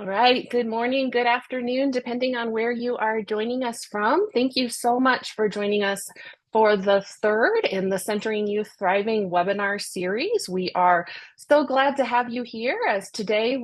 All right. Good morning, good afternoon, depending on where you are joining us from. Thank you so much for joining us for the third in the Centering Youth Thriving webinar series. We are so glad to have you here as today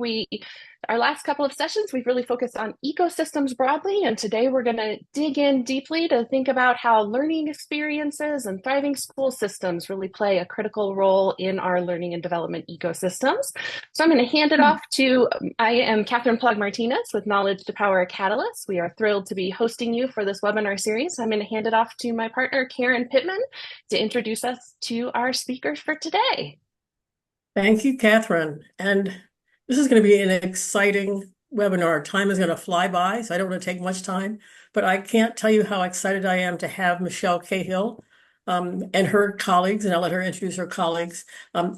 our last couple of sessions, we've really focused on ecosystems broadly, and today we're going to dig in deeply to think about how learning experiences and thriving school systems really play a critical role in our learning and development ecosystems. So I'm going to hand it off to, I am Catherine Plug-Martinez with Knowledge to Power a Catalyst. We are thrilled to be hosting you for this webinar series. I'm going to hand it off to my partner, Karen Pittman, to introduce us to our speakers for today. Thank you, Catherine. And this is going to be an exciting webinar. Time is going to fly by, so I don't want to take much time, but I can't tell you how excited I am to have Michele Cahill and her colleagues, and I'll let her introduce her colleagues,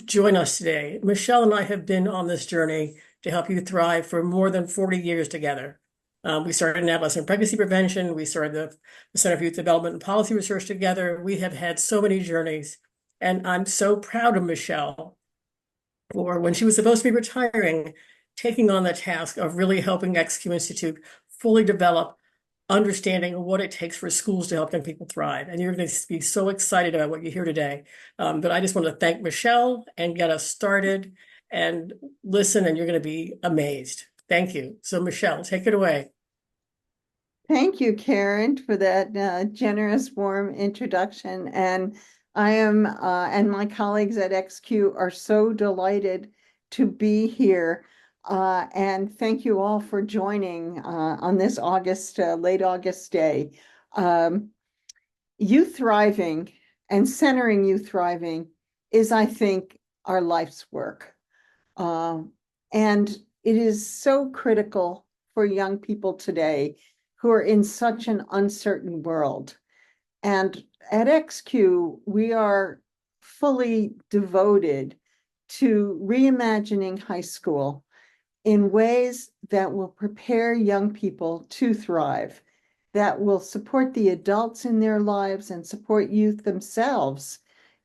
join us today. Michele and I have been on this journey to help you thrive for more than 40 years together. We started in adolescent pregnancy prevention. We started the Center for Youth Development and Policy Research together. We have had so many journeys, and I'm so proud of Michele for when she was supposed to be retiring, taking on the task of really helping XQ Institute fully develop understanding of what it takes for schools to help young people thrive. And you're going to be so excited about what you hear today. But I just want to thank Michele and get us started and listen, and you're going to be amazed. Thank you. So Michele, take it away. Thank you, Karen, for that generous, warm introduction. And I am, and my colleagues at XQ are so delighted to be here. And thank you all for joining on this late August day. Youth thriving and centering youth thriving is, I think, our life's work. And it is so critical for young people today who are in such an uncertain world. And at XQ, we are fully devoted to reimagining high school in ways that will prepare young people to thrive, that will support the adults in their lives and support youth themselves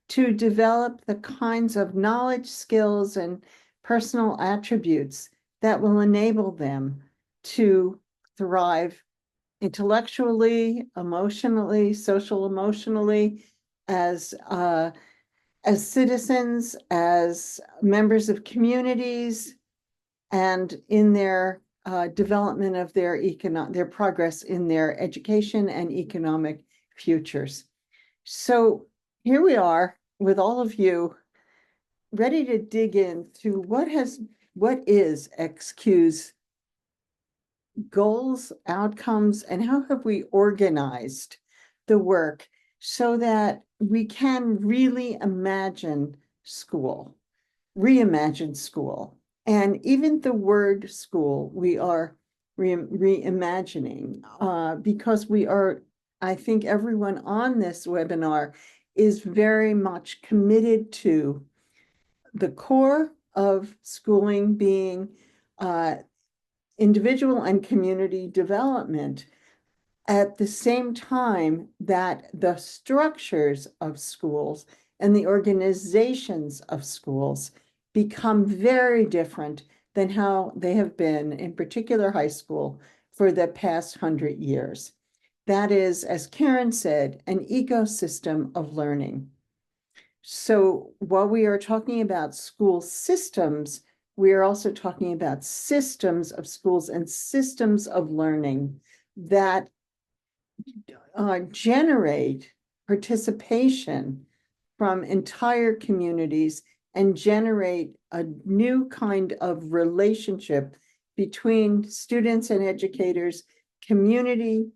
to develop the kinds of knowledge, skills, and personal attributes that will enable them to thrive intellectually, emotionally, social emotionally, as citizens, as members of communities, and in their development of their progress in their education and economic futures. So here we are with all of you, ready to dig into what is XQ's goals, outcomes, and how have we organized the work so that we can really imagine school, reimagine school. And even the word school, we are reimagining because I think everyone on this webinar is very much committed to the core of schooling being individual and community development, at the same time that the structures of schools and the organizations of schools become very different than how they have been, in particular high school, for the past 100 years. That is, as Karen said, an ecosystem of learning. So while we are talking about school systems, we are also talking about systems of schools and systems of learning that generate participation from entire communities and generate a new kind of relationship between students and educators, community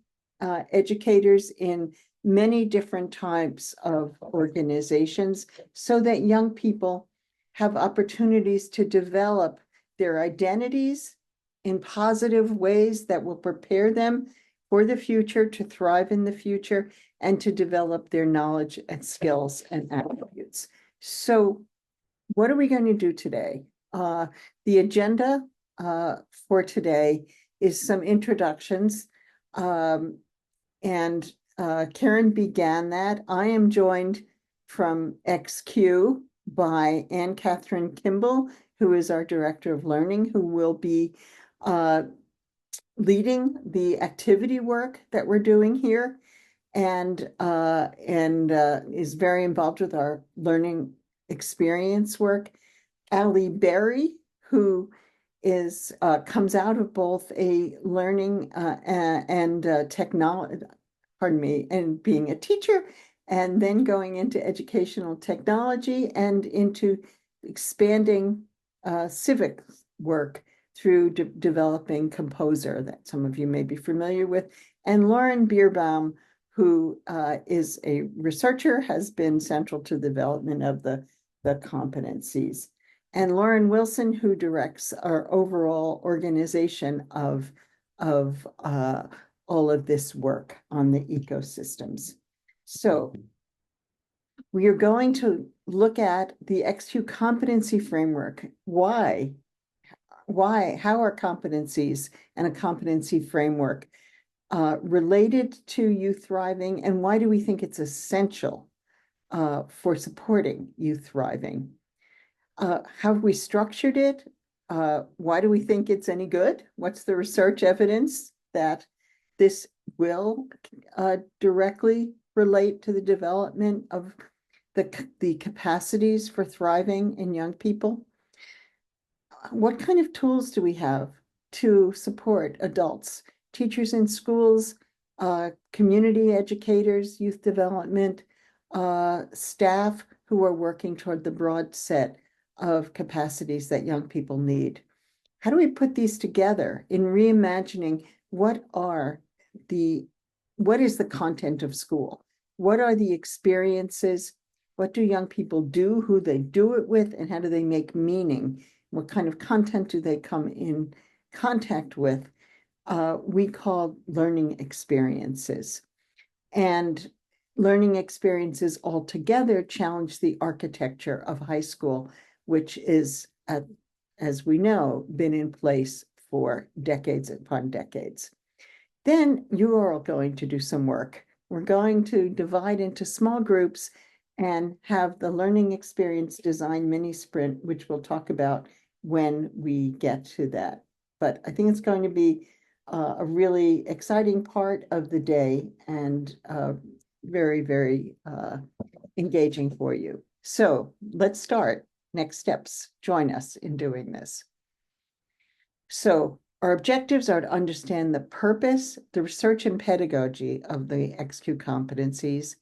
educators in many different types of organizations, so that young people have opportunities to develop their identities in positive ways that will prepare them for the future, to thrive in the future, and to develop their knowledge and skills and attributes. So what are we going to do today? The agenda for today is some introductions, and Karen began that. I am joined from XQ by Anne Catherine Kimball, who is our Director of Learning, who will be leading the activity work that we're doing here, and is very involved with our learning experience work. Ali Berry, who is comes out of both a learning and technology, pardon me, and being a teacher, and then going into educational technology and into expanding civic work through developing Composer that some of you may be familiar with. And Lauren Bierbaum, who is a researcher, has been central to the development of the competencies. And Lauren Wilson, who directs our overall organization of all of this work on the ecosystems. So we are going to look at the XQ competency framework. Why? How are competencies and a competency framework related to youth thriving, and why do we think it's essential for supporting youth thriving? How have we structured it? Why do we think it's any good? What's the research evidence that this will directly relate to the development of the capacities for thriving in young people? What kind of tools do we have to support adults, teachers in schools, community educators, youth development, staff who are working toward the broad set of capacities that young people need? How do we put these together in reimagining what is the content of school? What are the experiences? What do young people do, who they do it with, and how do they make meaning? What kind of content do they come in contact with? We call learning experiences. And learning experiences altogether challenge the architecture of high school, which is, as we know, been in place for decades upon decades. Then you are all going to do some work. We're going to divide into small groups and have the learning experience design mini sprint, which we'll talk about when we get to that. But I think it's going to be a really exciting part of the day and very, very engaging for you. So let's start. Next steps. Join us in doing this. So our objectives are to understand the purpose, the research and pedagogy of the XQ competencies,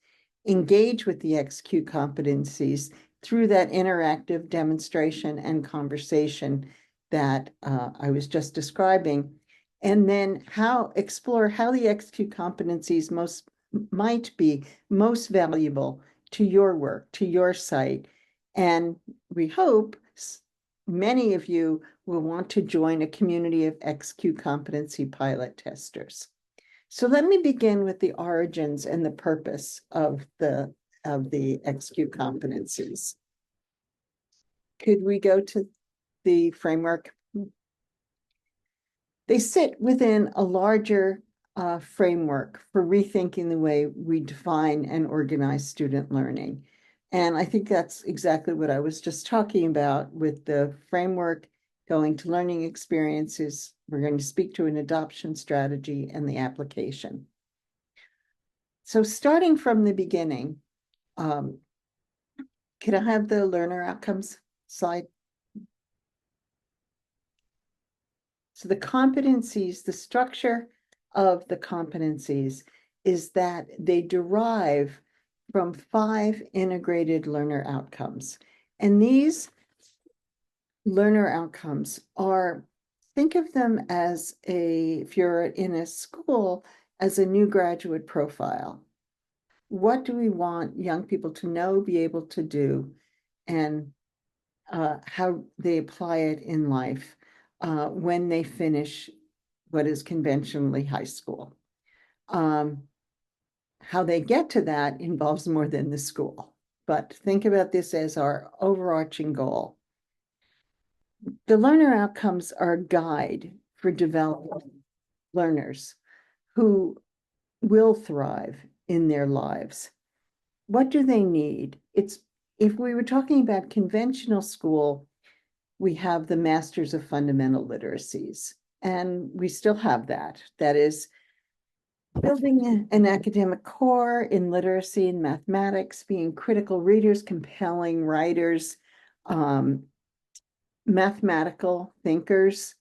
engage with the XQ competencies through that interactive demonstration and conversation that I was just describing, and then explore how the XQ competencies might be most valuable to your work, to your site. And we hope many of you will want to join a community of XQ competency pilot testers. So let me begin with the origins and the purpose of the XQ competencies. Could we go to the framework? They sit within a larger framework for rethinking the way we define and organize student learning. And I think that's exactly what I was just talking about with the framework going to learning experiences. We're going to speak to an adoption strategy and the application. So starting from the beginning, could I have the learner outcomes slide? So the competencies, the structure of the competencies is that they derive from 5 integrated learner outcomes. And these learner outcomes are, think of them as if you're in a school, as a new graduate profile. What do we want young people to know, be able to do, and how they apply it in life when they finish what is conventionally high school? How they get to that involves more than the school, but think about this as our overarching goal. The learner outcomes are a guide for developing learners who will thrive in their lives. What do they need? If we were talking about conventional school, we have the Masters of Fundamental Literacies. And we still have that. That is building an academic core in literacy and mathematics, being critical readers, compelling writers, mathematical thinkers,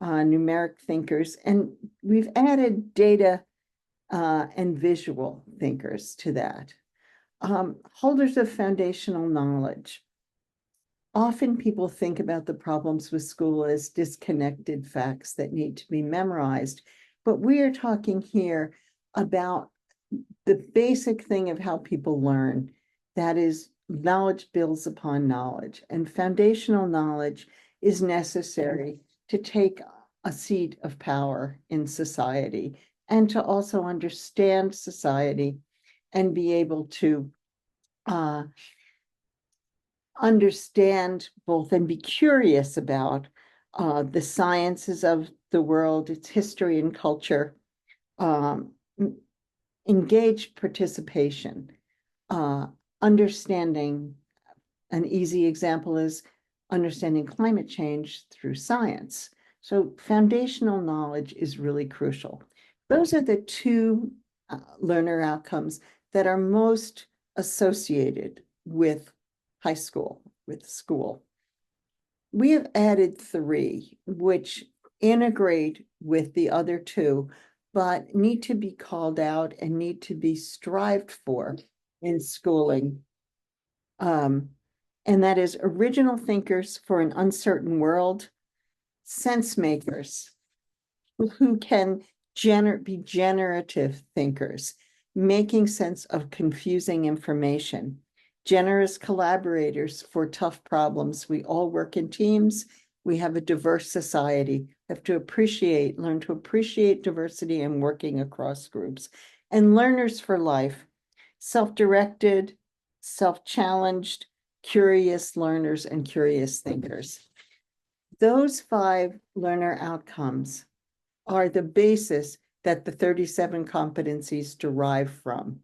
numeric thinkers, and we've added data and visual thinkers to that. Holders of foundational knowledge. Often people think about the problems with school as disconnected facts that need to be memorized, but we are talking here about the basic thing of how people learn. That is, knowledge builds upon knowledge, and foundational knowledge is necessary to take a seat of power in society and to also understand society and be able to understand both and be curious about the sciences of the world, its history and culture, engaged participation, understanding. An easy example is understanding climate change through science. So foundational knowledge is really crucial. Those are the two learner outcomes that are most associated with high school, with school. We have added 3, which integrate with the other 2, but need to be called out and need to be strived for in schooling. And that is original thinkers for an uncertain world, sense makers who can be generative thinkers, making sense of confusing information, generous collaborators for tough problems. We all work in teams. We have a diverse society. We have to learn to appreciate diversity and working across groups. And learners for life, self-directed, self-challenged, curious learners and curious thinkers. Those 5 learner outcomes are the basis that the 37 competencies derive from.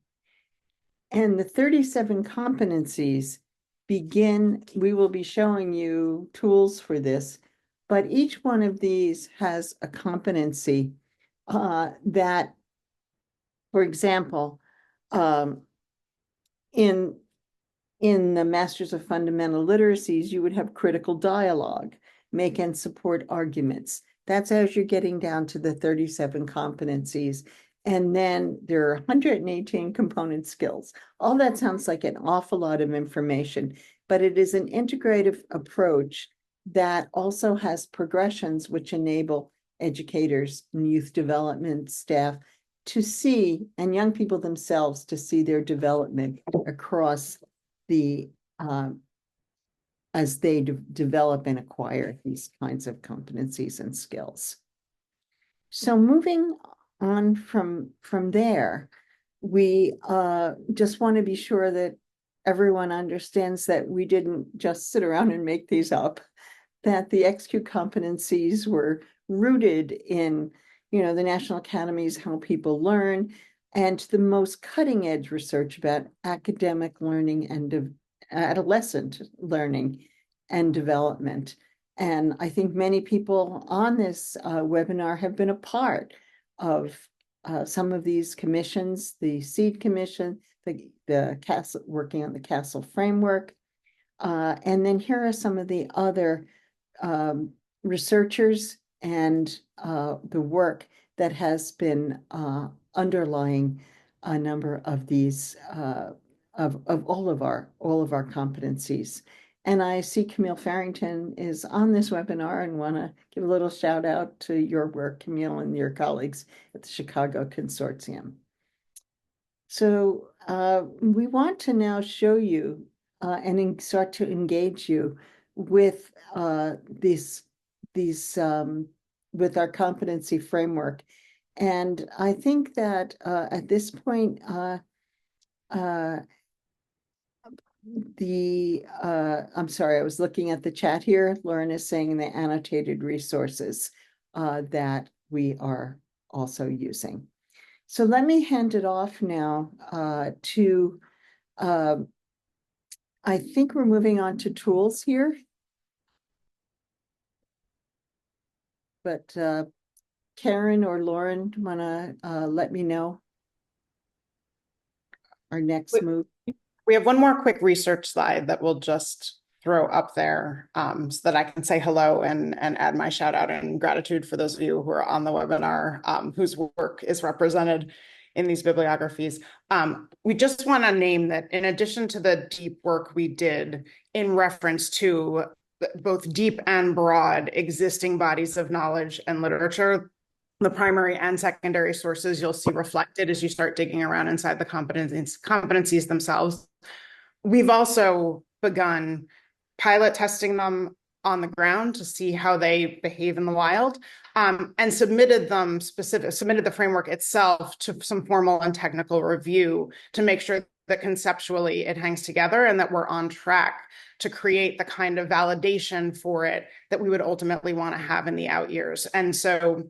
And the 37 competencies we will be showing you tools for this, but each one of these has a competency that, for example, in the Masters of Fundamental Literacies, you would have critical dialogue, make and support arguments. That's as you're getting down to the 37 competencies. And then there are 118 component skills. All that sounds like an awful lot of information, but it is an integrative approach that also has progressions which enable educators and youth development staff to see, and young people themselves to see their development across as they develop and acquire these kinds of competencies and skills. So moving on from there, we just want to be sure that everyone understands that we didn't just sit around and make these up, that the XQ competencies were rooted in, the National Academy's How People Learn, and the most cutting edge research about academic learning and adolescent learning and development. And I think many people on this webinar have been a part of some of these commissions, the SEED Commission, the Castle, working on the Castle framework. And then here are some of the other researchers and the work that has been underlying a number of these of all of our competencies. And I see Camille Farrington is on this webinar and want to give a little shout out to your work, Camille, and your colleagues at the Chicago Consortium. So we want to now show you and start to engage you with these with our competency framework. And I think that at this point, I'm sorry, I was looking at the chat here. Lauren is saying the annotated resources that we are also using. So let me hand it off now to, I think we're moving on to tools here. But Karen or Lauren want to let me know our next move? We have one more quick research slide that we'll just throw up there so that I can say hello and add my shout out and gratitude for those of you who are on the webinar whose work is represented in these bibliographies. We just want to name that in addition to the deep work we did in reference to both deep and broad existing bodies of knowledge and literature, the primary and secondary sources you'll see reflected as you start digging around inside the competencies themselves. We've also begun pilot testing them on the ground to see how they behave in the wild, and submitted the framework itself to some formal and technical review to make sure that conceptually it hangs together and that we're on track to create the kind of validation for it that we would ultimately want to have in the out years. And so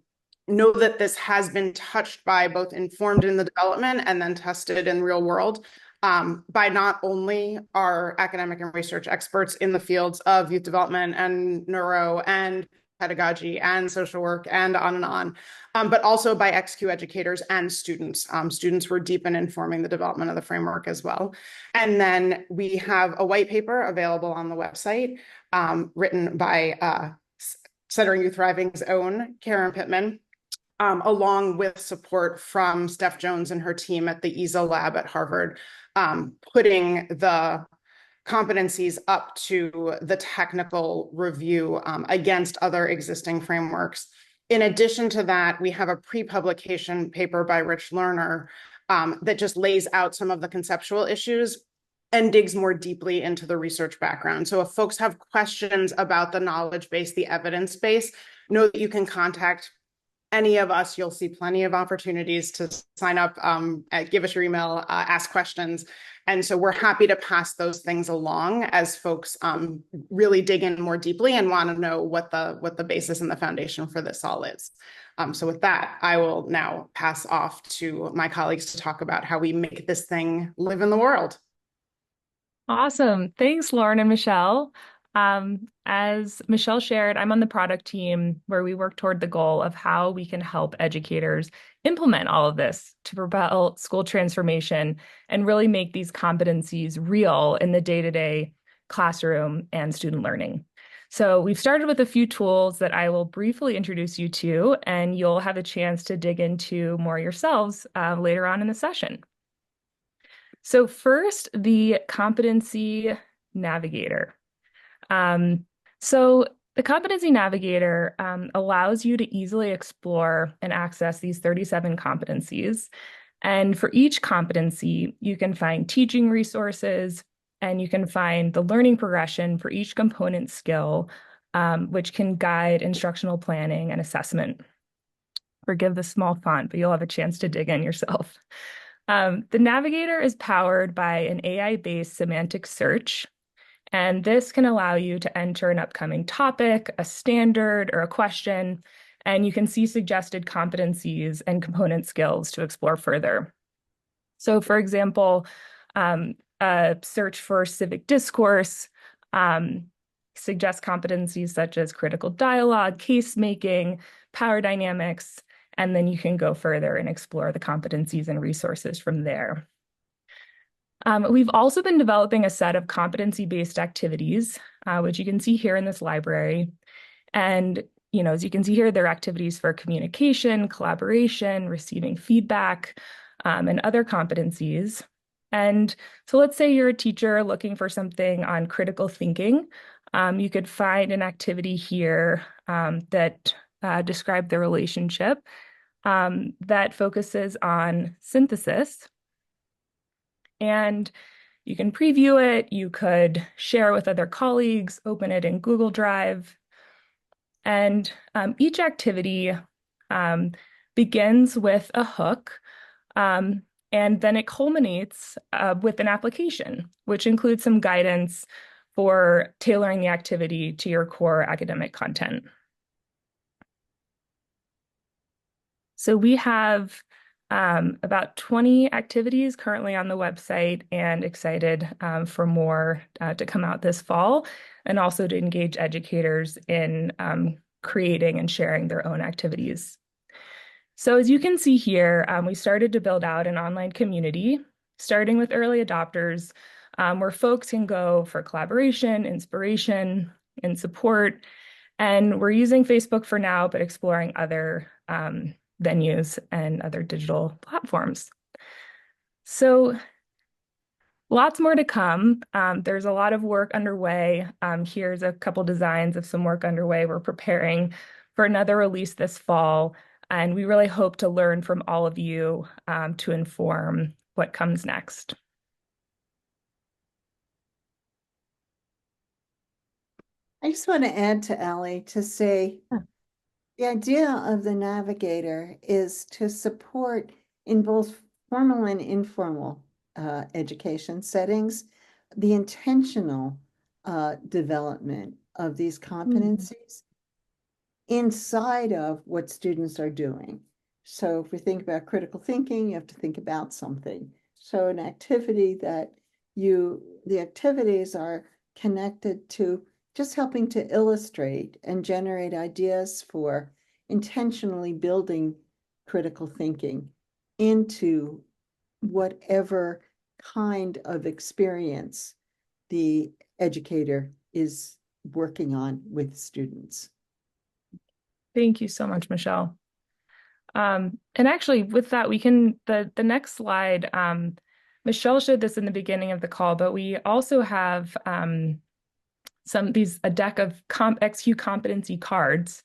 know that this has been touched by, both informed in the development and then tested in real world by not only our academic and research experts in the fields of youth development and neuro and pedagogy and social work and on, but also by XQ educators and students. Students were deep in informing the development of the framework as well. And then we have a white paper available on the website written by Centering Youth Thriving's own Karen Pittman, along with support from Steph Jones and her team at the ESA lab at Harvard, putting the competencies up to the technical review against other existing frameworks. In addition to that, we have a pre-publication paper by Rich Lerner that just lays out some of the conceptual issues and digs more deeply into the research background. So if folks have questions about the knowledge base, the evidence base, know that you can contact any of us. You'll see plenty of opportunities to sign up, give us your email, ask questions. And so we're happy to pass those things along as folks really dig in more deeply and want to know what the basis and the foundation for this all is. So with that, I will now pass off to my colleagues to talk about how we make this thing live in the world. Awesome. Thanks, Lauren and Michele. As Michele shared, I'm on the product team where we work toward the goal of how we can help educators implement all of this to propel school transformation and really make these competencies real in the day-to-day classroom and student learning. So we've started with a few tools that I will briefly introduce you to, and you'll have a chance to dig into more yourselves later on in the session. So first, the Competency Navigator. So the Competency Navigator allows you to easily explore and access these 37 competencies. And for each competency, you can find teaching resources, and you can find the learning progression for each component skill, which can guide instructional planning and assessment. Forgive the small font, but you'll have a chance to dig in yourself. The Navigator is powered by an AI-based semantic search, and this can allow you to enter an upcoming topic, a standard, or a question, and you can see suggested competencies and component skills to explore further. So for example, a search for civic discourse suggests competencies such as critical dialogue, case making, power dynamics, and then you can go further and explore the competencies and resources from there. We've also been developing a set of competency-based activities, which you can see here in this library. And, as you can see here, they're activities for communication, collaboration, receiving feedback, and other competencies. And so let's say you're a teacher looking for something on critical thinking. You could find an activity here that describes the relationship that focuses on synthesis. And you can preview it, you could share with other colleagues, open it in Google Drive. And each activity begins with a hook, and then it culminates with an application, which includes some guidance for tailoring the activity to your core academic content. So we have about 20 activities currently on the website, and excited for more to come out this fall, and also to engage educators in creating and sharing their own activities. So as you can see here, we started to build out an online community, starting with early adopters, where folks can go for collaboration, inspiration, and support. And we're using Facebook for now, but exploring other venues and other digital platforms. So lots more to come. There's a lot of work underway. Here's a couple designs of some work underway. We're preparing for another release this fall, and we really hope to learn from all of you to inform what comes next. I just want to add to Allie to say the idea of the navigator is to support in both formal and informal education settings the intentional development of these competencies inside of what students are doing. So if we think about critical thinking, you have to think about something. So an activity that the activities are connected to just helping to illustrate and generate ideas for intentionally building critical thinking into whatever kind of experience the educator is working on with students. Thank you so much, Michele. And actually, with that, we can the next slide. Michele showed this in the beginning of the call, but we also have a deck of XQ competency cards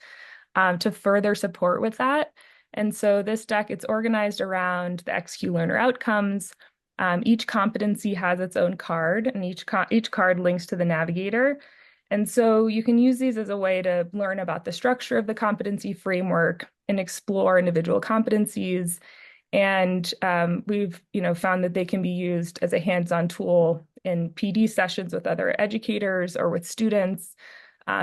to further support with that. And so this deck, it's organized around the XQ learner outcomes. Each competency has its own card, and each card links to the navigator. And so you can use these as a way to learn about the structure of the competency framework and explore individual competencies. And we've found that they can be used as a hands-on tool in PD sessions with other educators or with students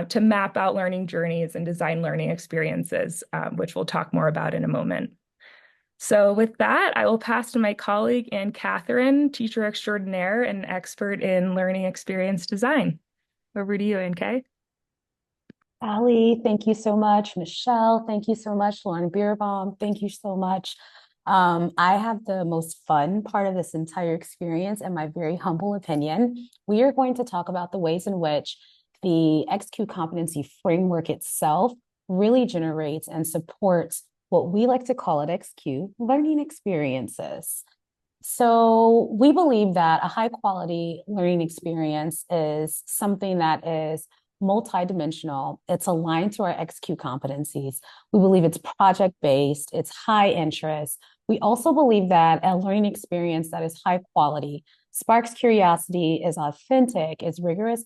to map out learning journeys and design learning experiences, which we'll talk more about in a moment. So with that, I will pass to my colleague, Anne Catherine, teacher extraordinaire and expert in learning experience design. Over to you, Anne Kay. Allie, thank you so much. Michele, thank you so much. Lauren Beerbaum, thank you so much. I have the most fun part of this entire experience, in my very humble opinion. We are going to talk about the ways in which the XQ competency framework itself really generates and supports what we like to call at XQ learning experiences. So we believe that a high quality learning experience is something that is multidimensional. It's aligned to our XQ competencies. We believe it's project-based, it's high interest. We also believe that a learning experience that is high quality sparks curiosity, is authentic, is rigorous,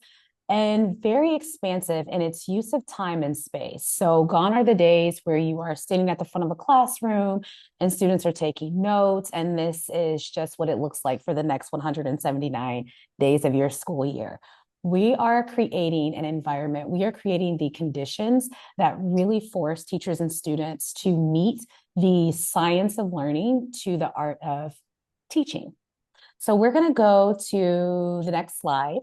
and very expansive in its use of time and space. So gone are the days where you are standing at the front of a classroom and students are taking notes, and this is just what it looks like for the next 179 days of your school year. We are creating an environment, we are creating the conditions that really force teachers and students to meet the science of learning to the art of teaching. So we're going to go to the next slide.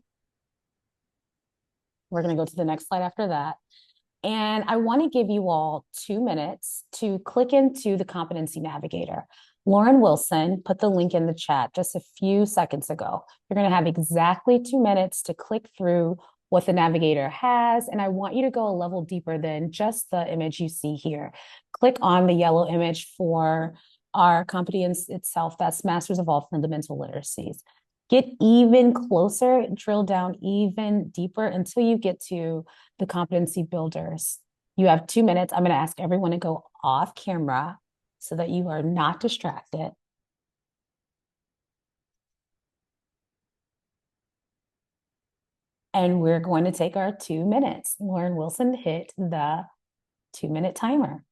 We're going to go to the next slide after that. And I want to give you all 2 minutes to click into the Competency Navigator. Lauren Wilson put the link in the chat just a few seconds ago. You're going to have exactly 2 minutes to click through what the Navigator has. And I want you to go a level deeper than just the image you see here. Click on the yellow image for our competence itself. That's Masters of All Fundamental Literacies. Get even closer, drill down even deeper until you get to the competency builders. You have 2 minutes. I'm going to ask everyone to go off camera so that you are not distracted. And we're going to take our 2 minutes. Lauren Wilson hit the 2-minute timer.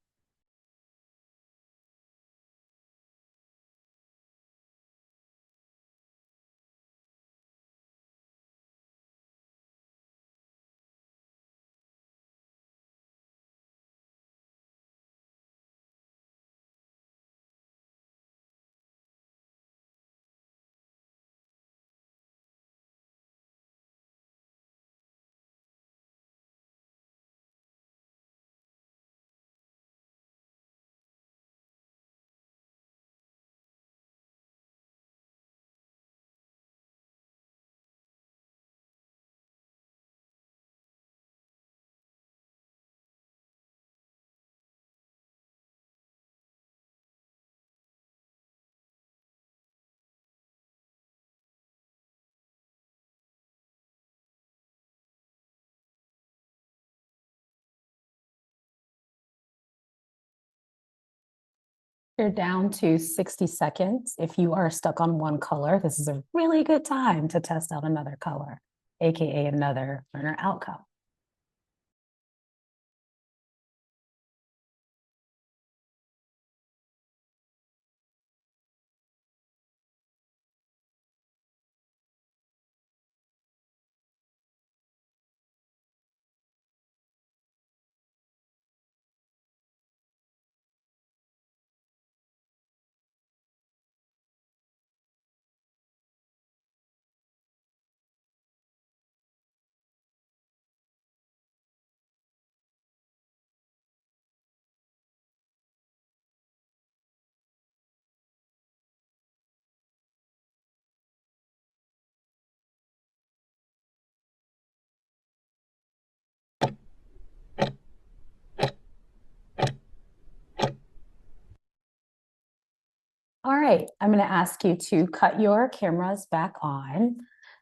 You're down to 60 seconds. If you are stuck on one color, this is a really good time to test out another color, AKA another learner outcome. All right, I'm going to ask you to cut your cameras back on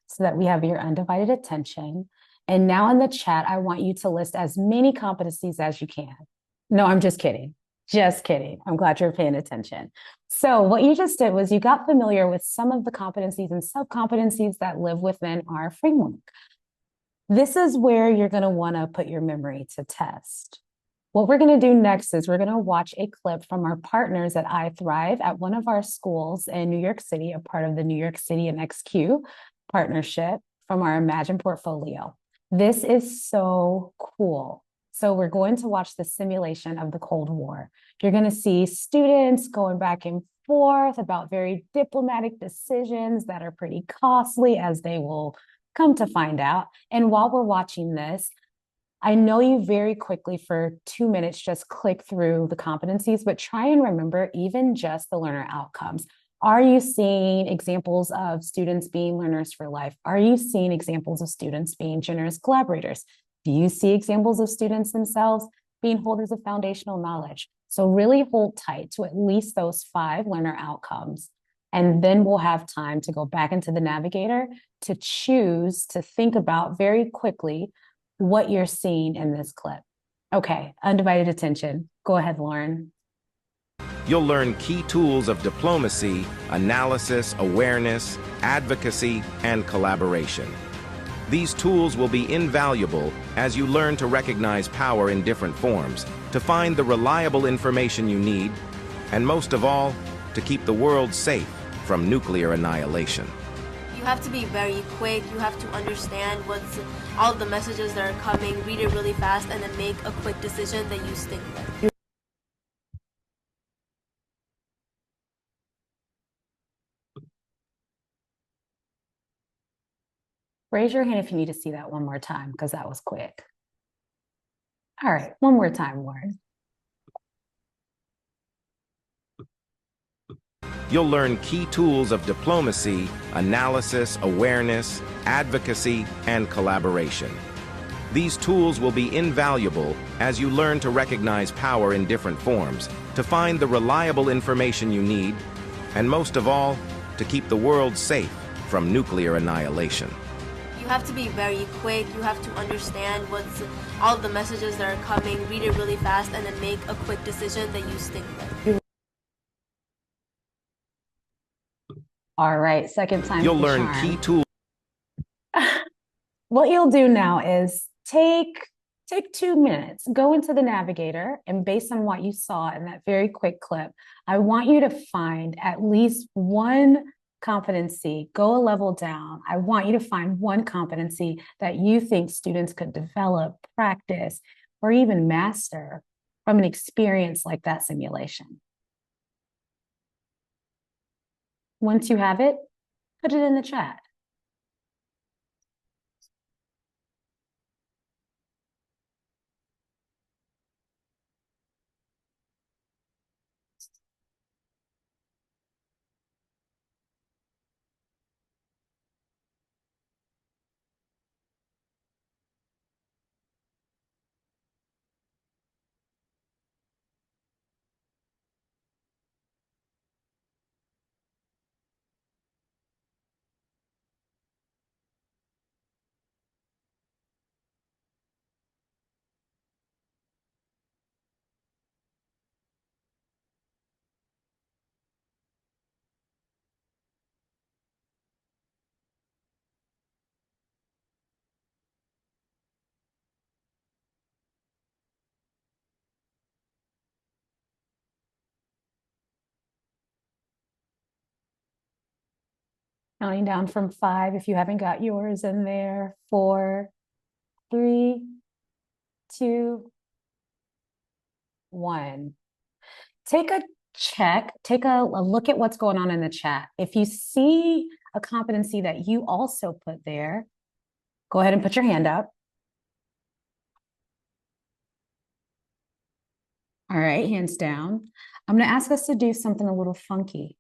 so that we have your undivided attention. And now in the chat, I want you to list as many competencies as you can. No, I'm just kidding. Just kidding. I'm glad you're paying attention. So what you just did was you got familiar with some of the competencies and sub-competencies that live within our framework. This is where you're going to want to put your memory to test. What we're going to do next is we're going to watch a clip from our partners at I Thrive at one of our schools in New York City, a part of the New York City and XQ partnership from our Imagine portfolio. This is so cool. So we're going to watch the simulation of the Cold War. You're going to see students going back and forth about very diplomatic decisions that are pretty costly, as they will come to find out. And while we're watching this, I know you very quickly for 2 minutes just click through the competencies, but try and remember even just the learner outcomes. Are you seeing examples of students being learners for life? Are you seeing examples of students being generous collaborators? Do you see examples of students themselves being holders of foundational knowledge? So really hold tight to at least those 5 learner outcomes. And then we'll have time to go back into the navigator to choose to think about very quickly what you're seeing in this clip. Okay, undivided attention. Go ahead, Lauren. You'll learn key tools of diplomacy, analysis, awareness, advocacy, and collaboration. These tools will be invaluable as you learn to recognize power in different forms, to find the reliable information you need, and most of all, to keep the world safe from nuclear annihilation. You have to be very quick. You have to understand what's all the messages that are coming, read it really fast, and then make a quick decision that you stick with. Raise your hand if you need to see that one more time, because that was quick. All right, one more time, Lauren. You'll learn key tools of diplomacy, analysis, awareness, advocacy, and collaboration. These tools will be invaluable as you learn to recognize power in different forms, to find the reliable information you need, and most of all, to keep the world safe from nuclear annihilation. You have to be very quick. You have to understand what's all the messages that are coming, read it really fast, and then make a quick decision that you stick with. All right, second time. You'll learn key tools. What you'll do now is take 2 minutes, go into the navigator, and based on what you saw in that very quick clip, I want you to find at least one competency, go a level down. I want you to find one competency that you think students could develop, practice, or even master from an experience like that simulation. Once you have it, put it in the chat. Counting down from 5 if you haven't got yours in there. 4, 3, 2, 1. Take a check, take a look at what's going on in the chat. If you see a competency that you also put there, go ahead and put your hand up. All right, hands down. I'm going to ask us to do something a little funky.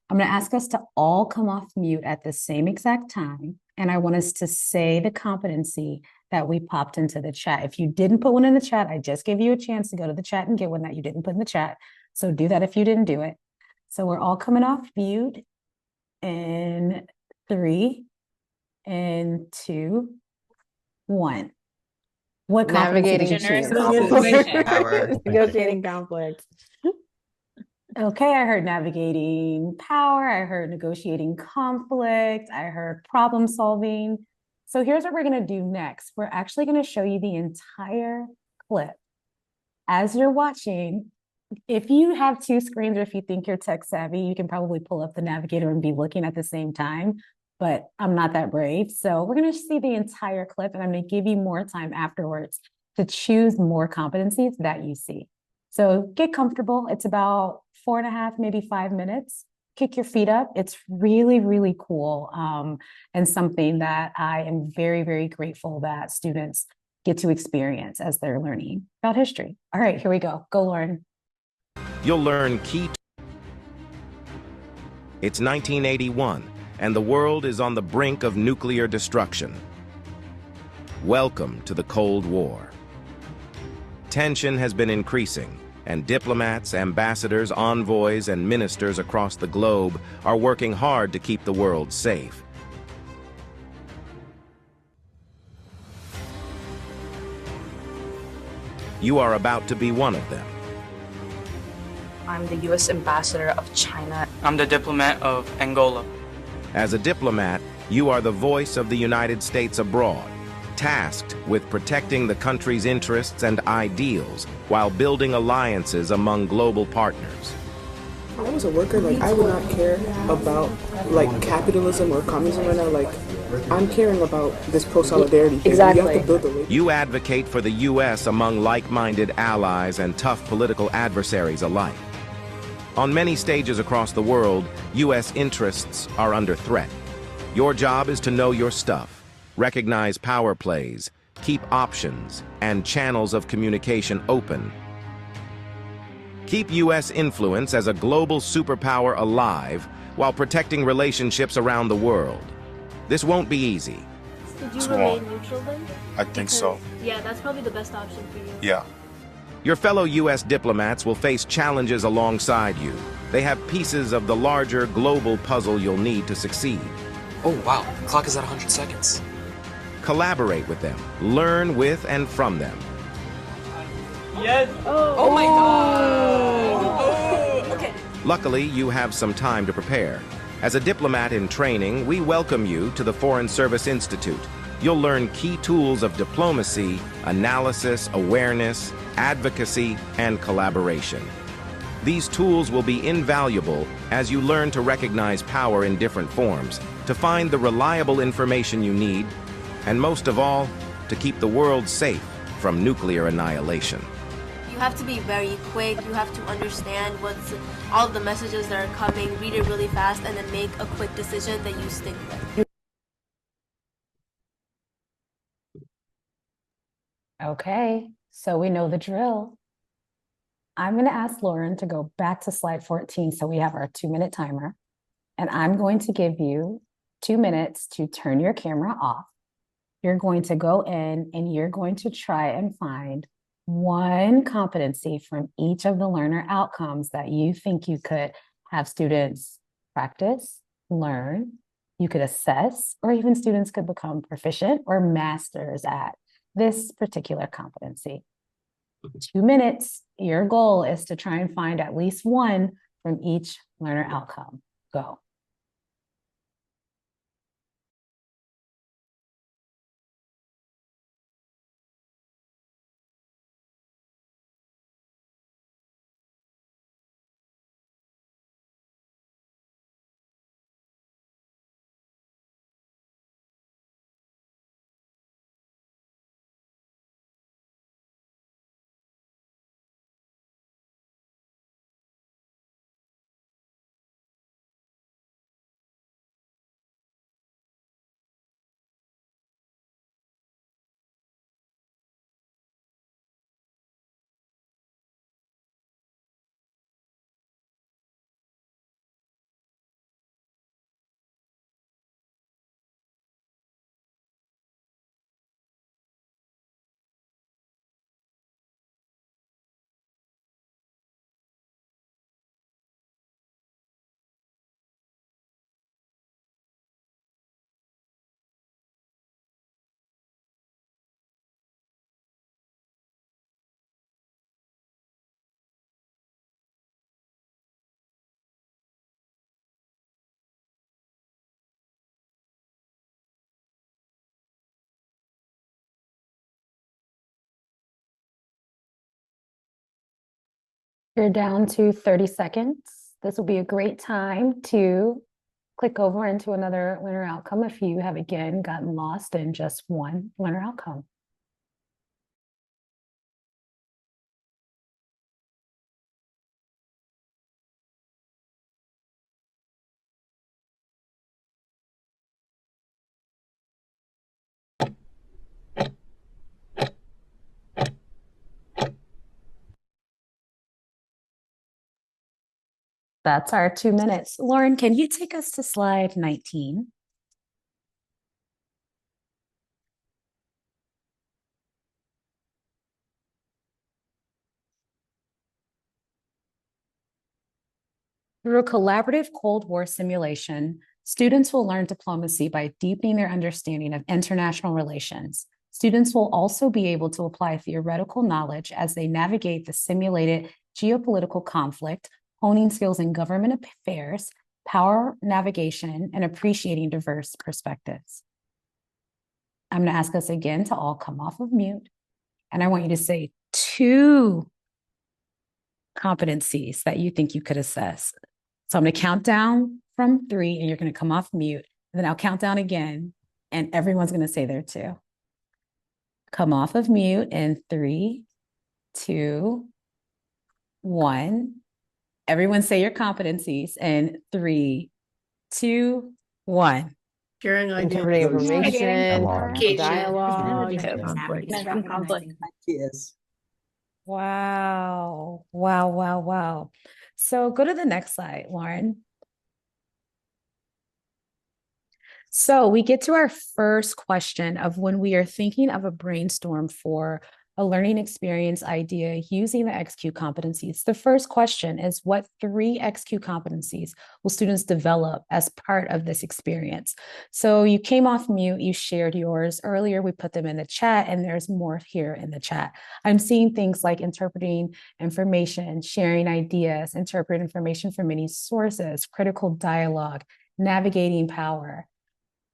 I'm going to ask us to all come off mute at the same exact time. And I want us to say the competency that we popped into the chat. If you didn't put one in the chat, I just gave you a chance to go to the chat and get one that you didn't put in the chat. So do that if you didn't do it. So we're all coming off mute in 3, and 2, 1. What Navigating competency did you conflict. choose? Negotiating conflict. Okay, I heard navigating power. I heard negotiating conflict. I heard problem solving. So here's what we're going to do next. We're actually going to show you the entire clip. As you're watching, if you have 2 screens or if you think you're tech savvy, you can probably pull up the navigator and be looking at the same time. But I'm not that brave. So we're going to see the entire clip, and I'm going to give you more time afterwards to choose more competencies that you see. So get comfortable. It's about 4.5, maybe 5 minutes. Kick your feet up. It's really, really cool, and something that I am very, very grateful that students get to experience as they're learning about history. All right, here we go. Go, Lauren. You'll learn key. It's 1981, and the world is on the brink of nuclear destruction. Welcome to the Cold War. Tension has been increasing, and diplomats, ambassadors, envoys, and ministers across the globe are working hard to keep the world safe. You are about to be one of them. I'm the U.S. Ambassador of China. I'm the diplomat of Angola. As a diplomat, you are the voice of the United States abroad, tasked with protecting the country's interests and ideals while building alliances among global partners. If I was a worker, I would not care about capitalism or communism right now. I'm caring about this pro-solidarity thing. Exactly. You have to build the relationship. You advocate for the U.S. among like-minded allies and tough political adversaries alike. On many stages across the world, U.S. interests are under threat. Your job is to know your stuff, recognize power plays, keep options and channels of communication open. Keep U.S. influence as a global superpower alive while protecting relationships around the world. This won't be easy. Did you remain neutral then? I think so. Yeah, that's probably the best option for you. Yeah. Your fellow U.S. diplomats will face challenges alongside you. They have pieces of the larger global puzzle you'll need to succeed. Oh, wow. The clock is at 100 seconds. Collaborate with them. Learn with and from them. Yes. Oh my God. Oh, okay. Luckily, you have some time to prepare. As a diplomat in training, we welcome you to the Foreign Service Institute. You'll learn key tools of diplomacy, analysis, awareness, advocacy, and collaboration. These tools will be invaluable as you learn to recognize power in different forms, to find the reliable information you need, and most of all, to keep the world safe from nuclear annihilation. You have to be very quick. You have to understand what's all the messages that are coming, read it really fast, and then make a quick decision that you stick with. Okay, so we know the drill. I'm going to ask Lauren to go back to slide 14 so we have our 2-minute timer. And I'm going to give you 2 minutes to turn your camera off. You're going to go in and you're going to try and find one competency from each of the learner outcomes that you think you could have students practice, learn, you could assess, or even students could become proficient or masters at this particular competency. 2 minutes. Your goal is to try and find at least one from each learner outcome. Go. You're down to 30 seconds. This will be a great time to click over into another learner outcome if you have again gotten lost in just one learner outcome. That's our 2 minutes. Lauren, can you take us to slide 19? Through a collaborative Cold War simulation, students will learn diplomacy by deepening their understanding of international relations. Students will also be able to apply theoretical knowledge as they navigate the simulated geopolitical conflict, honing skills in government affairs, power navigation, and appreciating diverse perspectives. I'm going to ask us again to all come off of mute, and I want you to say 2 competencies that you think you could assess. So I'm going to count down from 3 and you're going to come off mute. And then I'll count down again and everyone's going to say their 2. Come off of mute in 3, 2, 1. Everyone say your competencies in 3, 2, 1. Sharing ideas. Interpreting information, dialogue, conflict. ideas. Wow. Wow, wow, wow. So go to the next slide, Lauren. So we get to our first question of when we are thinking of a brainstorm for a learning experience idea using the XQ competencies. The first question is, what 3 XQ competencies will students develop as part of this experience? So you came off mute, you shared yours earlier, we put them in the chat, and there's more here in the chat. I'm seeing things like interpreting information, sharing ideas, interpret information from many sources, critical dialogue, navigating power.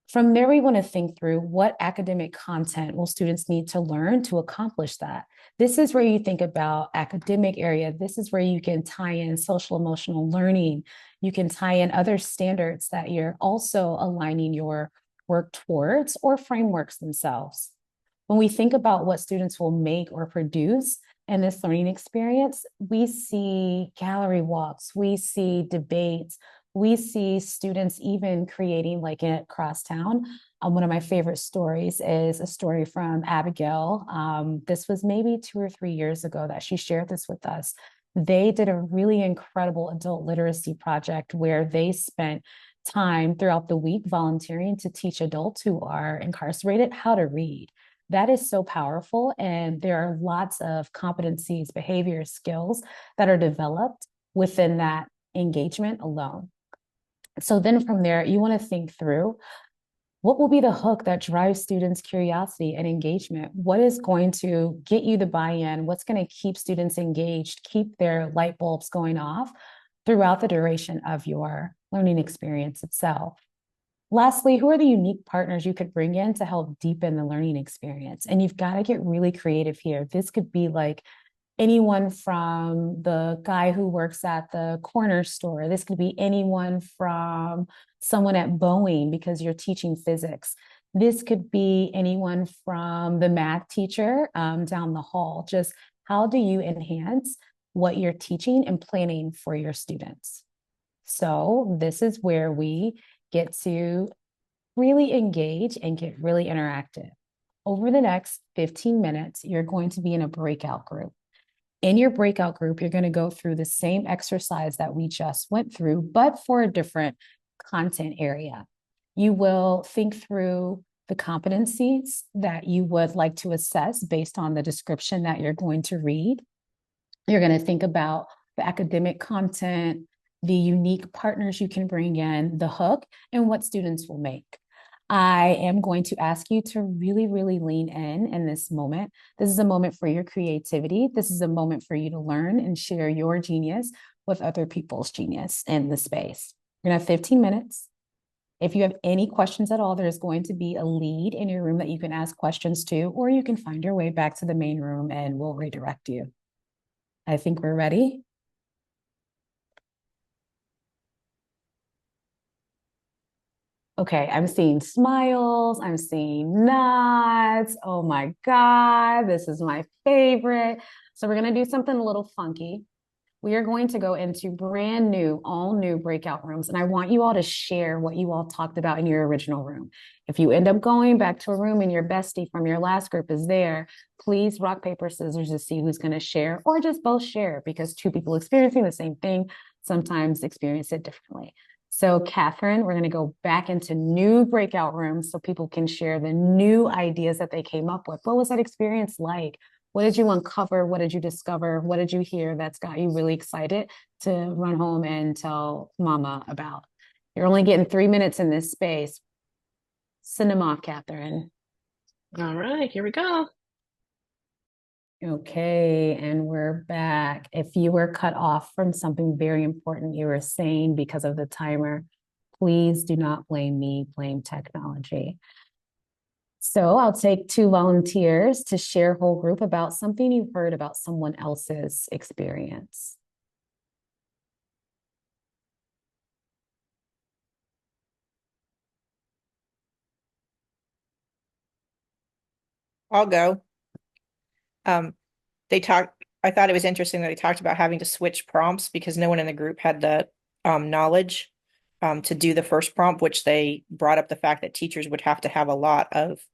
From there, we want to think through what academic content will students need to learn to accomplish that. This is where you think about academic area. This is where you can tie in social emotional learning. You can tie in other standards that you're also aligning your work towards or frameworks themselves. When we think about what students will make or produce in this learning experience, we see gallery walks, we see debates, we see students even creating, like at Crosstown. One of my favorite stories is a story from Abigail. This was maybe 2 or 3 years ago that she shared this with us. They did a really incredible adult literacy project where they spent time throughout the week volunteering to teach adults who are incarcerated how to read. That is so powerful. And there are lots of competencies, behavior, skills that are developed within that engagement alone. So then from there, you want to think through what will be the hook that drives students' curiosity and engagement? What is going to get you the buy-in? What's going to keep students engaged, keep their light bulbs going off throughout the duration of your learning experience itself? Lastly, who are the unique partners you could bring in to help deepen the learning experience? And you've got to get really creative here. This could be like anyone from the guy who works at the corner store. This could be anyone from someone at Boeing because you're teaching physics. This could be anyone from the math teacher down the hall. Just how do you enhance what you're teaching and planning for your students? So this is where we get to really engage and get really interactive. Over the next 15 minutes, you're going to be in a breakout group. In your breakout group, you're going to go through the same exercise that we just went through, but for a different content area. You will think through the competencies that you would like to assess based on the description that you're going to read. You're going to think about the academic content, the unique partners you can bring in, the hook, and what students will make. I am going to ask you to really, really lean in this moment. This is a moment for your creativity. This is a moment for you to learn and share your genius with other people's genius in the space. You're gonna have 15 minutes. If you have any questions at all, there's going to be a lead in your room that you can ask questions to, or you can find your way back to the main room and we'll redirect you. I think we're ready. Okay, I'm seeing smiles, I'm seeing nods. Oh my God, this is my favorite. So we're gonna do something a little funky. We are going to go into brand new, all new breakout rooms. And I want you all to share what you all talked about in your original room. If you end up going back to a room and your bestie from your last group is there, please rock, paper, scissors to see who's going to share, or just both share, because two people experiencing the same thing sometimes experience it differently. So Catherine, we're going to go back into new breakout rooms so people can share the new ideas that they came up with. What was that experience like? What did you uncover? What did you discover? What did you hear that's got you really excited to run home and tell mama about? You're only getting 3 minutes in this space. Send them off, Catherine. All right, here we go. Okay, and we're back. If you were cut off from something very important you were saying because of the timer, please do not blame me, blame technology. So I'll take 2 volunteers to share whole group about something you've heard about someone else's experience. I'll go. They talked, I thought it was interesting that they talked about having to switch prompts because no one in the group had the knowledge to do the first prompt, which they brought up the fact that teachers would have to have a lot of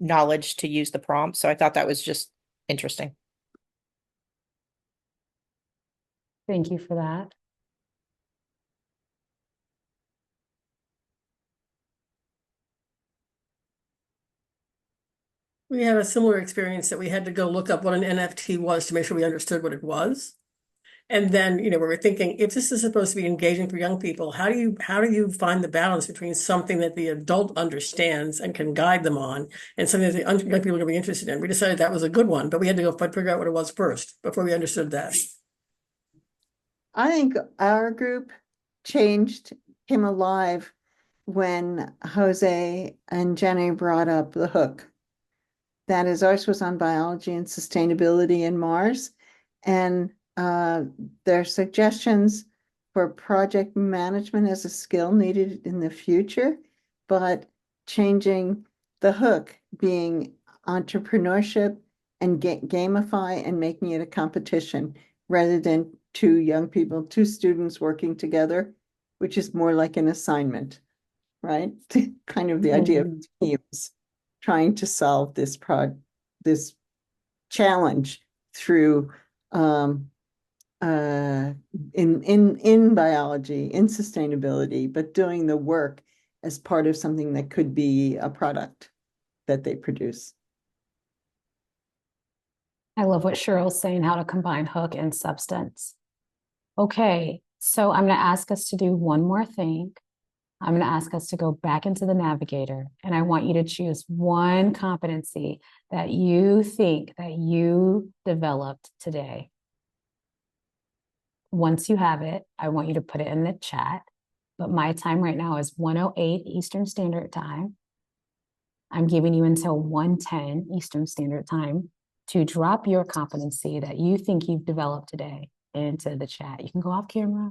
knowledge to use the prompt. So I thought that was just interesting. Thank you for that. We had a similar experience that we had to go look up what an NFT was to make sure we understood what it was. And then, we were thinking, if this is supposed to be engaging for young people, how do you find the balance between something that the adult understands and can guide them on and something that the young people are going to be interested in? We decided that was a good one, but we had to go figure out what it was first before we understood that. I think our group came alive when Jose and Jenny brought up the hook. That is, ours was on biology and sustainability in Mars. And their suggestions for project management as a skill needed in the future, but changing the hook being entrepreneurship and gamify and making it a competition rather than two students working together, which is more like an assignment, right? Kind of the idea of teams trying to solve this challenge through in biology, in sustainability, but doing the work as part of something that could be a product that they produce. I love what Cheryl's saying, how to combine hook and substance. Okay, so I'm going to ask us to do one more thing. I'm going to ask us to go back into the navigator, and I want you to choose one competency that you think that you developed today. Once you have it, I want you to put it in the chat, but my time right now is 1:08 Eastern Standard Time. I'm giving you until 1:10 Eastern Standard Time to drop your competency that you think you've developed today into the chat. You can go off camera.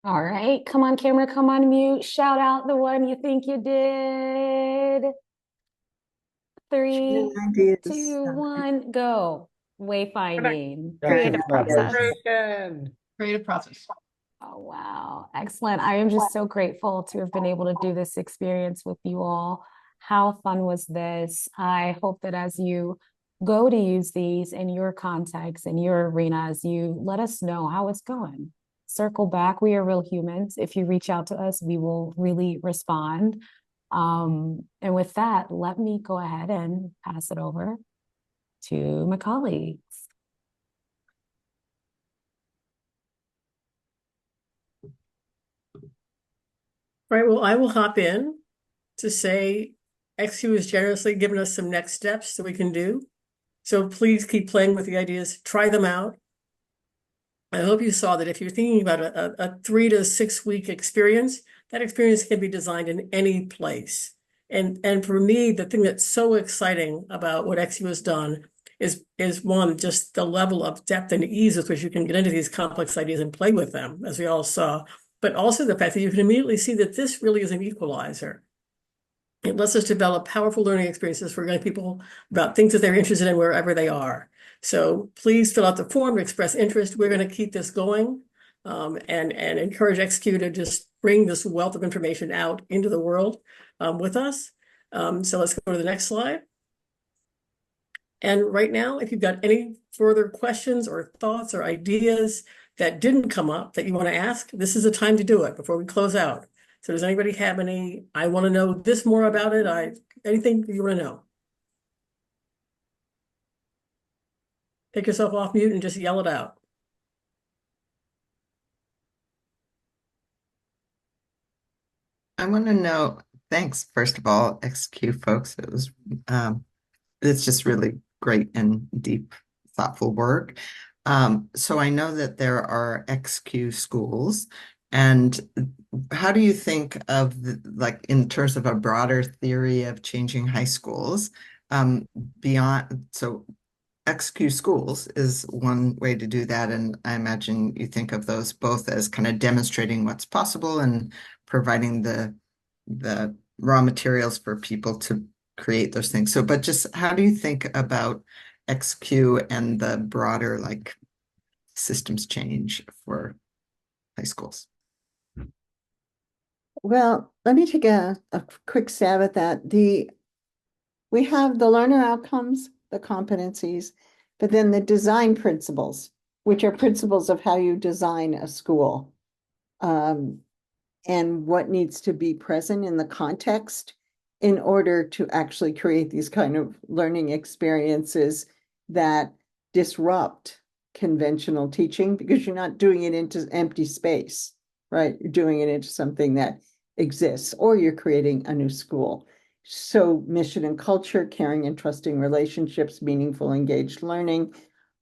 All right, come on camera, come on mute. Shout out the one you think you did. Three, Ideas. 2, 1, go. Wayfinding. Creative process. Creative process. Oh, wow. Excellent. I am just so grateful to have been able to do this experience with you all. How fun was this? I hope that as you go to use these in your context, in your arenas, you let us know how it's going. Circle back. We are real humans. If you reach out to us, we will really respond. And with that, let me go ahead and pass it over to my colleagues. Right, well, I will hop in to say XQ has generously given us some next steps that we can do. So please keep playing with the ideas, try them out. I hope you saw that if you're thinking about a 3 to 6 week experience, that experience can be designed in any place. And for me, the thing that's so exciting about what XQ has done is one, just the level of depth and ease with which you can get into these complex ideas and play with them, as we all saw, but also the fact that you can immediately see that this really is an equalizer. It lets us develop powerful learning experiences for young people about things that they're interested in wherever they are. So please fill out the form to express interest. We're going to keep this going and encourage XQ to just bring this wealth of information out into the world with us. So let's go to the next slide. And right now, if you've got any further questions or thoughts or ideas that didn't come up that you want to ask, this is the time to do it before we close out. So does anybody have any, I want to know this more about it, anything you want to know? Take yourself off mute and just yell it out. I want to know, thanks, first of all, XQ folks. It's just really great and deep, thoughtful work. So I know that there are XQ schools, and how do you think of like in terms of a broader theory of changing high schools beyond, so XQ schools is one way to do that, and I imagine you think of those both as kind of demonstrating what's possible and providing the raw materials for people to create those things. So, but just how do you think about XQ and the broader like systems change for high schools? Well, let me take a quick stab at that. We have the learner outcomes, the competencies, but then the design principles, which are principles of how you design a school, and what needs to be present in the context in order to actually create these kind of learning experiences that disrupt conventional teaching, because you're not doing it into empty space, right? You're doing it into something that exists, or you're creating a new school. So mission and culture, caring and trusting relationships, meaningful, engaged learning,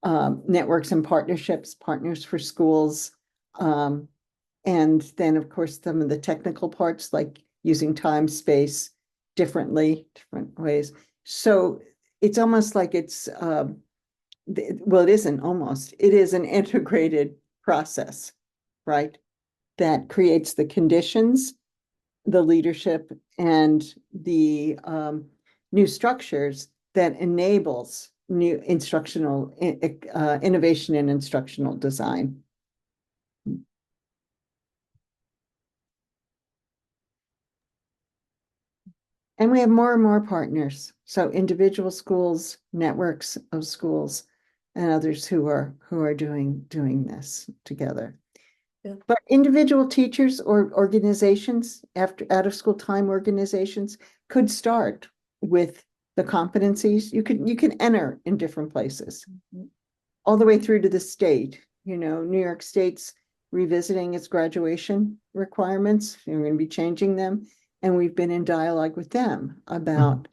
networks and partnerships, partners for schools, and then, of course, some of the technical parts, like using time, space differently, different ways. So it's almost like it's, well, it isn't almost, it is an integrated process, right? That creates the conditions, the leadership, and the new structures that enables new instructional innovation and instructional design. And we have more and more partners. So individual schools, networks of schools, and others who are doing this together. Yeah. But individual teachers or organizations, after out of school time organizations, could start with the competencies. You can enter in different places, all the way through to the state. You know, New York State's revisiting its graduation requirements. We're going to be changing them. And we've been in dialogue with them about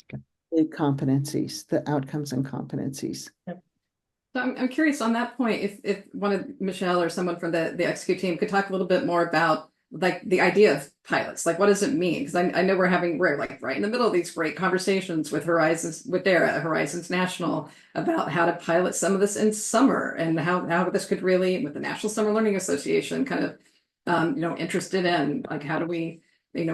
the competencies, the outcomes and competencies. So I'm curious on that point, if one of Michele or someone from the XQ team could talk a little bit more about like the idea of pilots, like what does it mean? Because I know we're like right in the middle of these great conversations with Horizons National about how to pilot some of this in summer, and how this could really, with the National Summer Learning Association kind of interested in, like, how do we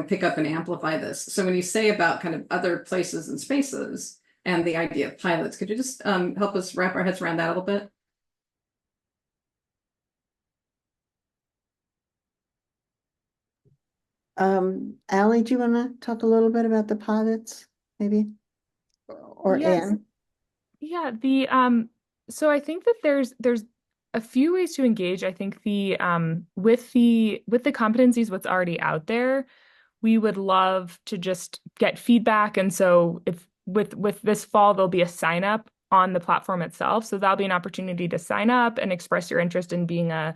pick up and amplify this. So when you say about kind of other places and spaces, and the idea of pilots. Could you just help us wrap our heads around that a little bit? Allie, do you want to talk a little bit about the pilots, maybe? Or Yes. Anne? Yeah, so I think that there's a few ways to engage. I think with the competencies, what's already out there, we would love to just get feedback. And so if with this fall, there'll be a sign up on the platform itself. So that'll be an opportunity to sign up and express your interest in being a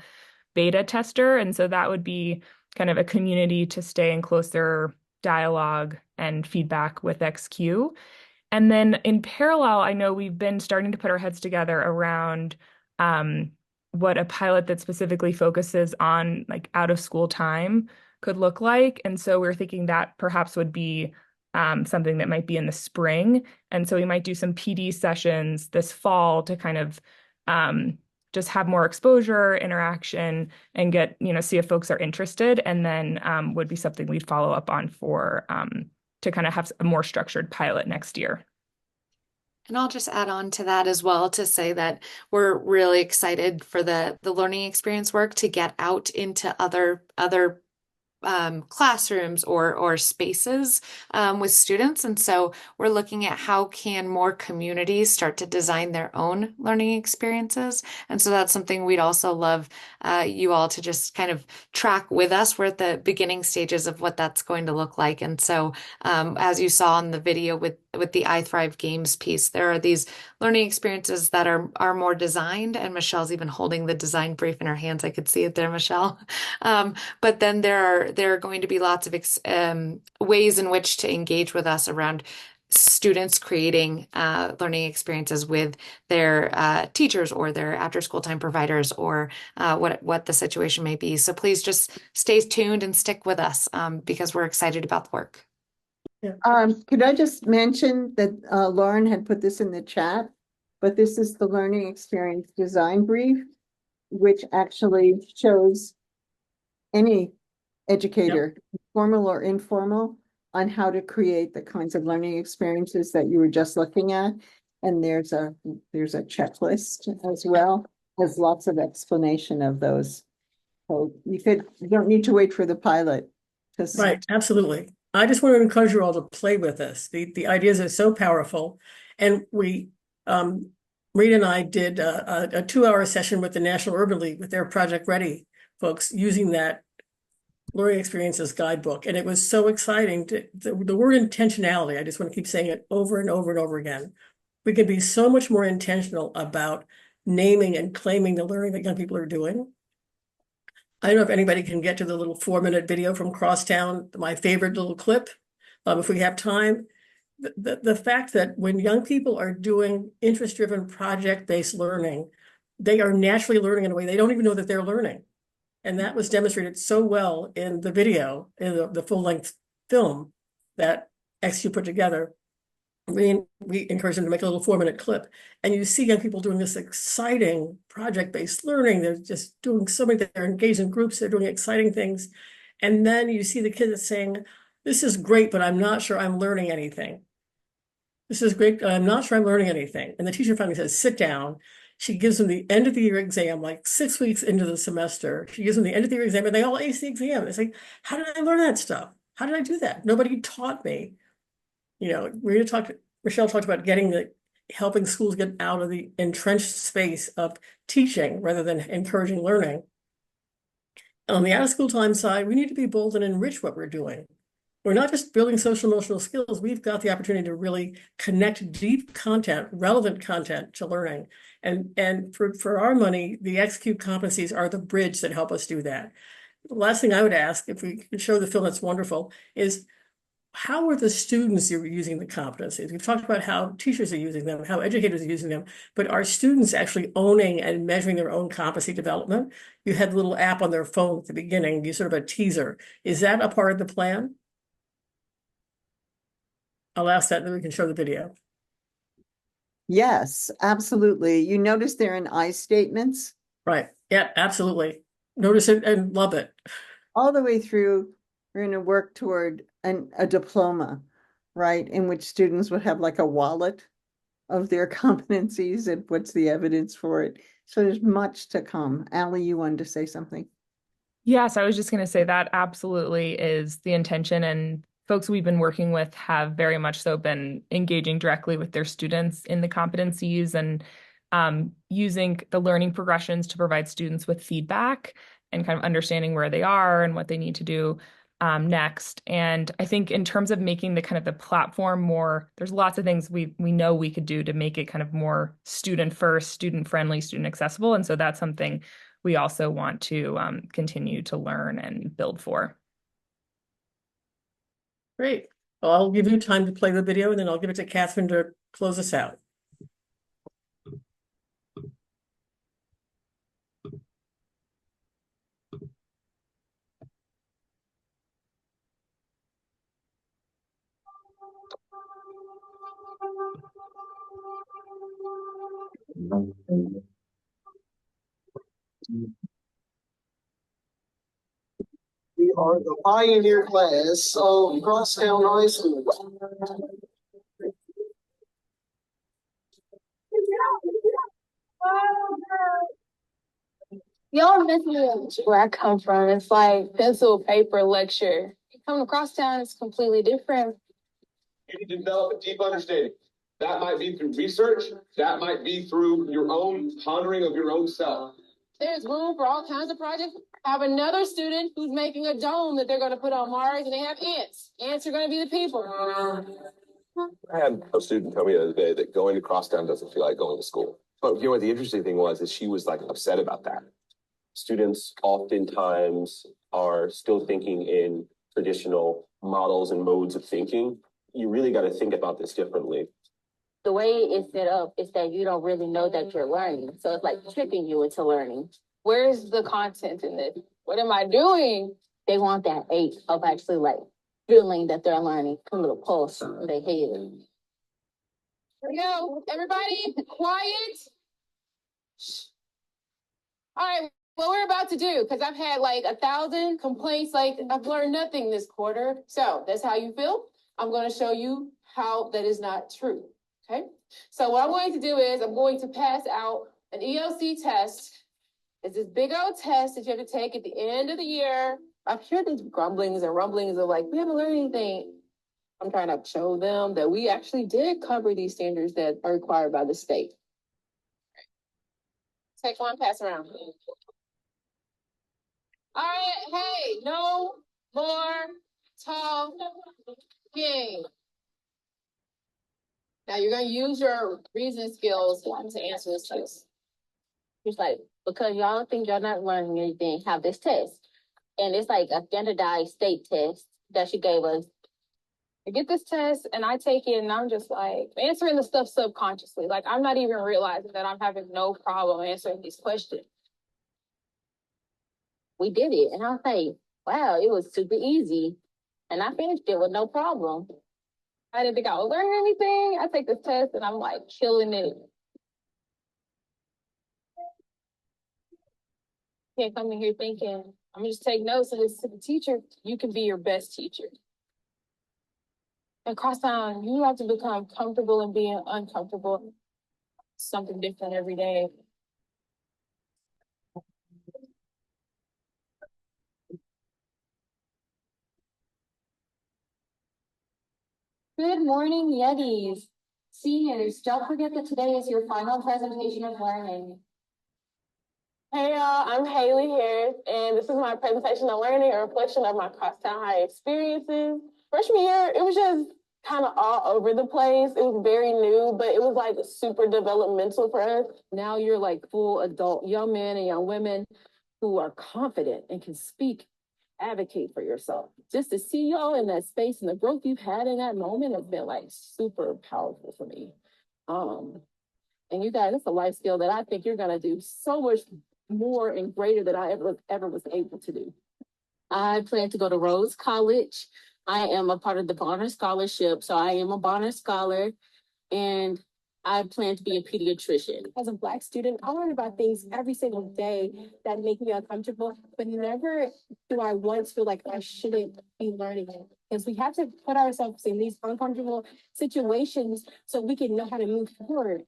beta tester. And so that would be kind of a community to stay in closer dialogue and feedback with XQ. And then in parallel, I know we've been starting to put our heads together around what a pilot that specifically focuses on like out of school time could look like. And so we're thinking that perhaps would be something that might be in the spring. And so we might do some PD sessions this fall to kind of just have more exposure, interaction, and get, see if folks are interested. And then would be something we'd follow up on for to kind of have a more structured pilot next year. And I'll just add on to that as well to say that we're really excited for the learning experience work to get out into other classrooms or spaces with students. And so we're looking at how can more communities start to design their own learning experiences. And so that's something we'd also love you all to just kind of track with us. We're at the beginning stages of what that's going to look like. And so as you saw in the video with the I Thrive Games piece, there are these learning experiences that are more designed, and Michelle's even holding the design brief in her hands. I could see it there, Michele. But then there are going to be lots of ways in which to engage with us around students creating learning experiences with their teachers or their after school time providers or what the situation may be. So please just stay tuned and stick with us because we're excited about the work. Could I just mention that Lauren had put this in the chat, but this is the learning experience design brief, which actually shows any educator, formal or informal, on how to create the kinds of learning experiences that you were just looking at. And there's a checklist as well. There's lots of explanation of those. So you don't need to wait for the pilot. Right, absolutely. I just want to encourage you all to play with this. The ideas are so powerful. And Rita and I did a 2-hour session with the National Urban League with their Project Ready folks using that learning experiences guidebook. And it was so exciting the word intentionality. I just want to keep saying it over and over and over again. We can be so much more intentional about naming and claiming the learning that young people are doing. I don't know if anybody can get to the little 4-minute video from Crosstown, my favorite little clip, if we have time. The fact that when young people are doing interest-driven project-based learning, they are naturally learning in a way they don't even know that they're learning. And that was demonstrated so well in the video, in the full-length film that XQ put together. We encourage them to make a little 4-minute clip. And you see young people doing this exciting project-based learning. They're just doing so many, they're engaged in groups, they're doing exciting things. And then you see the kids saying, this is great, but I'm not sure I'm learning anything. This is great, but I'm not sure I'm learning anything. And the teacher finally says, sit down. She gives them the end of the year exam, like 6 weeks into the semester. She gives them the end of the year exam and they all ace the exam. It's like, how did I learn that stuff? How did I do that? Nobody taught me. Michele talked about helping schools get out of the entrenched space of teaching rather than encouraging learning. On the out of school time side, we need to be bold and enrich what we're doing. We're not just building social emotional skills. We've got the opportunity to really connect deep content, relevant content to learning. And for our money, the XQ competencies are the bridge that help us do that. The last thing I would ask, if we could show the film, that's wonderful, is how are the students who are using the competencies? We've talked about how teachers are using them, how educators are using them, but are students actually owning and measuring their own competency development? You had a little app on their phone at the beginning, you sort of a teaser. Is that a part of the plan? I'll ask that, and then we can show the video. Yes, absolutely. You notice they're in I statements? Right. Yeah, absolutely. Notice it and love it. All the way through, we're going to work toward a diploma. right? In which students would have like a wallet of their competencies and what's the evidence for it. So there's much to come. Allie, you wanted to say something? Yes, I was just going to say that absolutely is the intention. And folks we've been working with have very much so been engaging directly with their students in the competencies and using the learning progressions to provide students with feedback and kind of understanding where they are and what they need to do next. And I think in terms of making the kind of the platform more, there's lots of things we know we could do to make it kind of more student first, student friendly, student accessible. And so that's something we also want to continue to learn and build for. Great. Well, I'll give you time to play the video and then I'll give it to Catherine to close us out. We are the pioneer class of Crosstown High School. Y'all miss me where I come from. It's like pencil paper lecture. Coming across town is completely different. You need to develop a deep understanding. That might be through research. That might be through your own pondering of your own self. There's room for all kinds of projects. I have another student who's making a dome that they're going to put on Mars, and they have ants. Ants are going to be the people. I had a student tell me the other day that going to Crosstown doesn't feel like going to school. But you know what the interesting thing was is she was like upset about that. Students oftentimes are still thinking in traditional models and modes of thinking. You really got to think about this differently. The way it's set up is that you don't really know that you're learning. So it's like tricking you into learning. Where's the content in this? What am I doing? They want that 8 of actually like feeling that they're learning, a little pulse in their head. Here we go. Everybody, quiet. Shh. All right, what we're about to do, because I've had like 1,000 complaints, like I've learned nothing this quarter. So that's how you feel. I'm going to show you how that is not true. Okay, so what I'm going to do is I'm going to pass out an ELC test. It's this big old test that you have to take at the end of the year. I'm sure there's grumblings and rumblings of like, we haven't learned anything. I'm trying to show them that we actually did cover these standards that are required by the state. Take one, pass around. All right, hey, no more talking. Now you're going to use your reasoning skills to answer this test. It's like, because y'all think y'all not learning anything, have this test. And it's like a standardized state test that she gave us. I get this test and I take it and I'm just like answering the stuff subconsciously. Like I'm not even realizing that I'm having no problem answering these questions. We did it. And I was like, wow, it was super easy. And I finished it with no problem. I didn't think I was learning anything. I take this test and I'm like killing it. Can't come in here thinking, I'm gonna just take notes and listen to the teacher. You can be your best teacher. And Crosstown, you have to become comfortable in being uncomfortable. Something different every day. Good morning, Yetis. Seniors, don't forget that today is your final presentation of learning. Hey y'all, I'm Haley Harris, and this is my presentation on learning, a reflection of my Crosstown High experiences. Freshman year, it was just kind of all over the place. It was very new, but it was like super developmental for us. Now you're like full adult young men and young women who are confident and can speak, advocate for yourself. Just to see y'all in that space and the growth you've had in that moment has been like super powerful for me. And you guys, it's a life skill that I think you're gonna do so much more and greater than I ever was able to do. I plan to go to Rhodes College. I am a part of the Bonner Scholarship, so I am a Bonner Scholar, and I plan to be a pediatrician. As a Black student, I learn about things every single day that make me uncomfortable, but never do I once feel like I shouldn't be learning it. because we have to put ourselves in these uncomfortable situations so we can know how to move forward.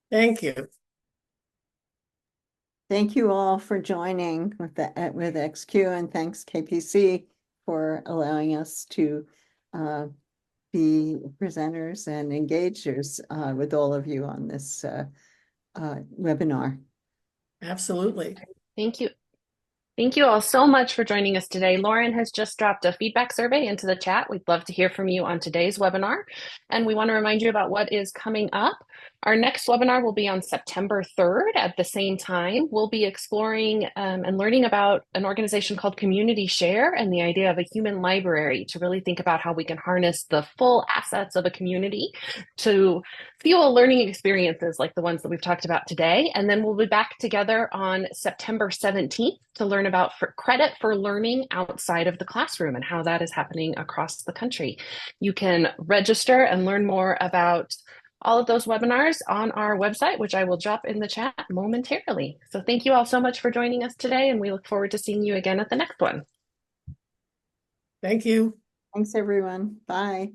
Thank you. Thank you all for joining with XQ, and thanks KPC for allowing us to be presenters and engagers with all of you on this webinar. Absolutely. Thank you. Thank you all so much for joining us today. Lauren has just dropped a feedback survey into the chat. We'd love to hear from you on today's webinar. And we want to remind you about what is coming up. Our next webinar will be on September 3rd at the same time. We'll be exploring and learning about an organization called Community Share and the idea of a human library to really think about how we can harness the full assets of a community to fuel learning experiences like the ones that we've talked about today. And then we'll be back together on September 17th to learn about credit for learning outside of the classroom and how that is happening across the country. You can register and learn more about all of those webinars on our website, which I will drop in the chat momentarily. So thank you all so much for joining us today, and we look forward to seeing you again at the next one. Thank you. Thanks, everyone. Bye.